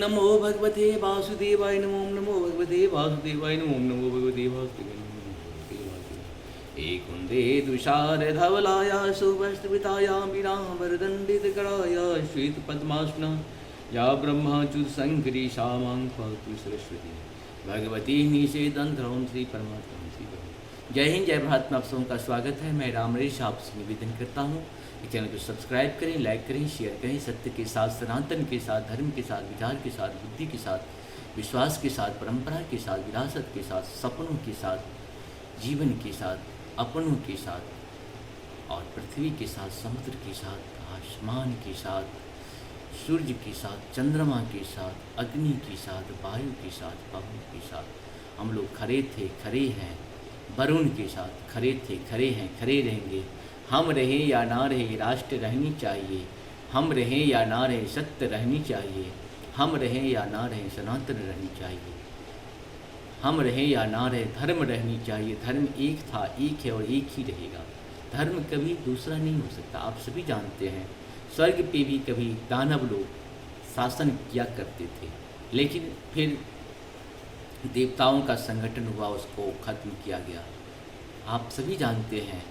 नमो भगवते वासुदेवाय नमो नमो भगवते वासुदेवाय नमो नमो भगवते वासुदेवाय नमो भगवते वासुदेवाय एक कुंदे तुषार धवलाया सुवस्त्रविताया वीरांबरदंडितकराया श्वेत पद्मासना या ब्रह्माच्युत शंकरी शामां पातु सरस्वती भगवती निषेधंध्रम श्री परमात्मा श्री परमात्मा। जय हिंद, जय भारत में आप सबों का स्वागत है। मैं रामरेश आपसे निवेदन करता हूँ कि चैनल को सब्सक्राइब करें, लाइक करें, शेयर करें। सत्य के साथ, सनातन के साथ, धर्म के साथ, विचार के साथ, बुद्धि के साथ, विश्वास के साथ, परंपरा के साथ, विरासत के साथ, सपनों के साथ, जीवन के साथ, अपनों के साथ और पृथ्वी के साथ, समुद्र के साथ, आसमान के साथ, सूर्य के साथ, चंद्रमा के साथ, अग्नि के साथ, वायु के साथ, पवन के साथ हम लोग खरे थे, खरे हैं। वरुण के साथ खरे थे, खरे हैं, खरे रहेंगे। हम रहें या ना रहे, राष्ट्र रहनी चाहिए। हम रहें या ना रहे, सत्य रहनी चाहिए। हम रहें या ना रहे, सनातन रहनी चाहिए। हम रहें या ना रहे, धर्म रहनी चाहिए। धर्म एक था, एक है और एक ही रहेगा। धर्म कभी दूसरा नहीं हो सकता। आप सभी जानते हैं, स्वर्ग पे भी कभी दानव लोग शासन किया करते थे, लेकिन फिर देवताओं का संगठन हुआ, उसको खत्म किया गया। आप सभी जानते हैं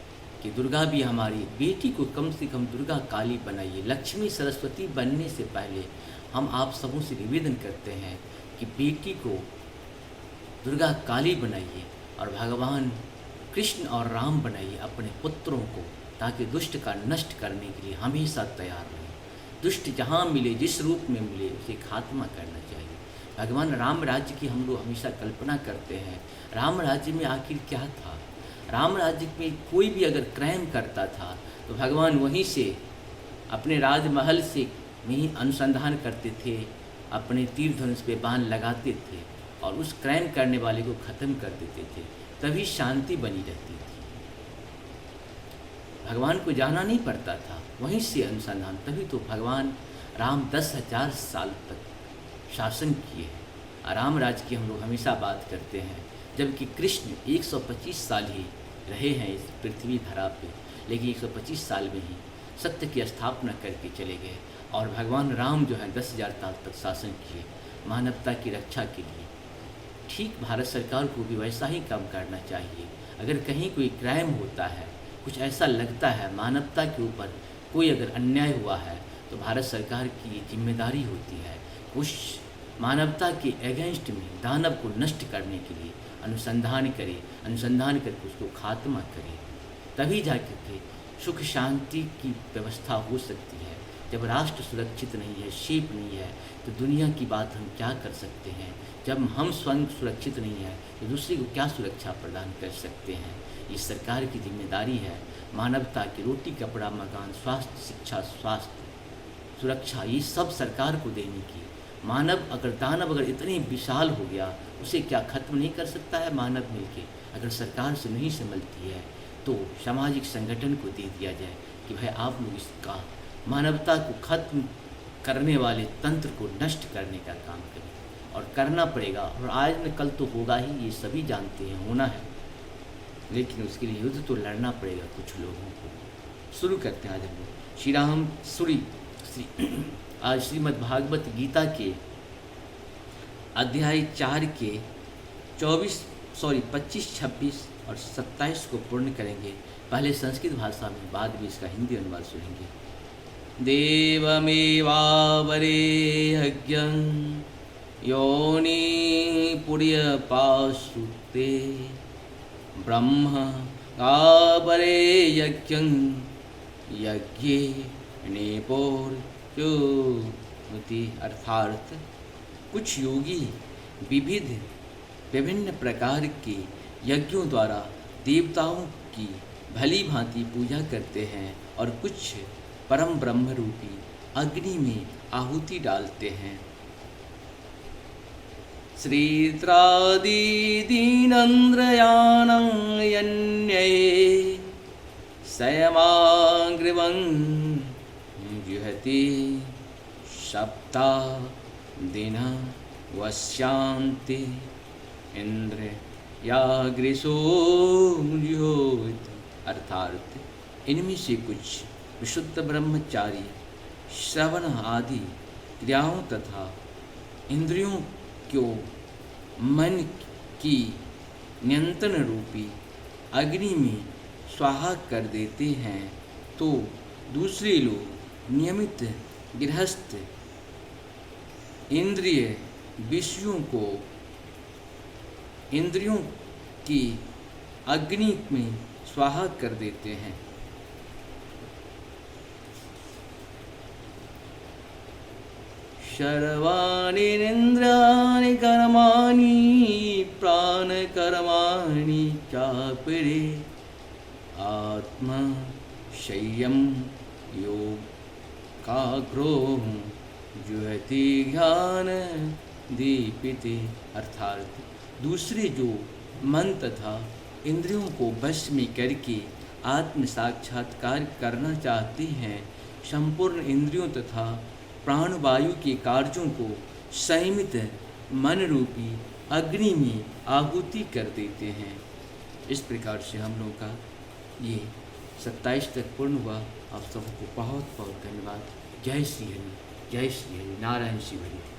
कि दुर्गा भी हमारी बेटी को कम से कम दुर्गा काली बनाइए। लक्ष्मी सरस्वती बनने से पहले हम आप सबों से निवेदन करते हैं कि बेटी को दुर्गा काली बनाइए और भगवान कृष्ण और राम बनाइए अपने पुत्रों को, ताकि दुष्ट का नष्ट करने के लिए हमेशा तैयार रहें। दुष्ट जहाँ मिले, जिस रूप में मिले, उसे खात्मा करना चाहिए। भगवान राम राज्य की हम लोग हमेशा कल्पना करते हैं। राम राज्य में आखिर क्या था? राम राज्य में कोई भी अगर क्राइम करता था तो भगवान वहीं से अपने राजमहल से वहीं अनुसंधान करते थे, अपने तीर धनुष पे बाण लगाते थे और उस क्राइम करने वाले को ख़त्म कर देते थे। तभी शांति बनी रहती थी। भगवान को जाना नहीं पड़ता था, वहीं से अनुसंधान। तभी तो भगवान राम 10,000 साल तक शासन किए हैं। राम राज्य की हम लोग हमेशा बात करते हैं, जबकि कृष्ण 125 साल ही रहे हैं इस पृथ्वी धरा पे, लेकिन 125 साल में ही सत्य की स्थापना करके चले गए। और भगवान राम जो है 10,000 साल तक शासन किए मानवता की रक्षा के लिए। ठीक भारत सरकार को भी वैसा ही काम करना चाहिए। अगर कहीं कोई क्राइम होता है, कुछ ऐसा लगता है मानवता के ऊपर कोई अगर अन्याय हुआ है, तो भारत सरकार की ये जिम्मेदारी होती है उस मानवता के अगेंस्ट में दानव को नष्ट करने के लिए अनुसंधान करे, अनुसंधान करके उसको खात्मा करे। तभी जाकर के सुख शांति की व्यवस्था हो सकती है। जब राष्ट्र सुरक्षित नहीं है, सेफ नहीं है, तो दुनिया की बात हम क्या कर सकते हैं? जब हम स्वयं सुरक्षित नहीं है तो दूसरे को क्या सुरक्षा प्रदान कर सकते हैं? ये सरकार की जिम्मेदारी है मानवता की रोटी, कपड़ा, मकान, स्वास्थ्य, शिक्षा, स्वास्थ्य, सुरक्षा, ये सब सरकार को देने की। दानव अगर इतनी विशाल हो गया, उसे क्या खत्म नहीं कर सकता है मानव मिलके? अगर सरकार से नहीं संभलती है तो सामाजिक संगठन को दे दिया जाए कि भाई आप लोग इसका मानवता को खत्म करने वाले तंत्र को नष्ट करने का काम करें। और करना पड़ेगा, और आज न कल तो होगा ही, ये सभी जानते हैं, होना है। लेकिन उसके लिए युद्ध तो लड़ना पड़ेगा कुछ लोगों को। शुरू करते हैं आज हम लोग आज श्रीमद् भागवत गीता के अध्याय 4 के 25, 26 और 27 को पूर्ण करेंगे। पहले संस्कृत भाषा में, बाद में इसका हिंदी अनुवाद सुनेंगे। देवमेवावरे यज्ञं योनि पुर्यपासुते ब्रह्म गावरे यज्ञं यज्ञे नेपोर्योति। अर्थात कुछ योगी विभिन्न प्रकार के यज्ञों द्वारा देवताओं की भली भांति पूजा करते हैं और कुछ परम ब्रह्म रूपी अग्नि में आहुति डालते हैं। श्रीत्रादीदीनन्द्रयानं यन्ये सयमाग्रिवं जुहति सप्ता दिन वश्यांति इंद्र याग्रिशोर्योत। अर्थात इनमें से कुछ विशुद्ध ब्रह्मचारी श्रवण आदि क्रियाओं तथा इंद्रियों को मन की नियंत्रण रूपी अग्नि में स्वाहा कर देते हैं, तो दूसरे लोग नियमित गृहस्थ इंद्रिय विषयों को इंद्रियों की अग्नि में स्वाहा कर देते हैं। सर्वाणि इंद्रियाणि कर्माणि प्राणकर्माणि चापरे आत्मा संयम योगाग्रो जुहति ज्ञान दीपिते। अर्थात दूसरे जो मन तथा इंद्रियों को वश में करके आत्म साक्षात्कार करना चाहते हैं, संपूर्ण इंद्रियों तथा प्राणवायु के कार्यों को संयमित मन रूपी अग्नि में आहुति कर देते हैं। इस प्रकार से हम लोग का ये 27 तक पूर्ण हुआ। आप सबको बहुत बहुत धन्यवाद। जय श्री हरि, जय श्री हरि, नारायण शिव हरि।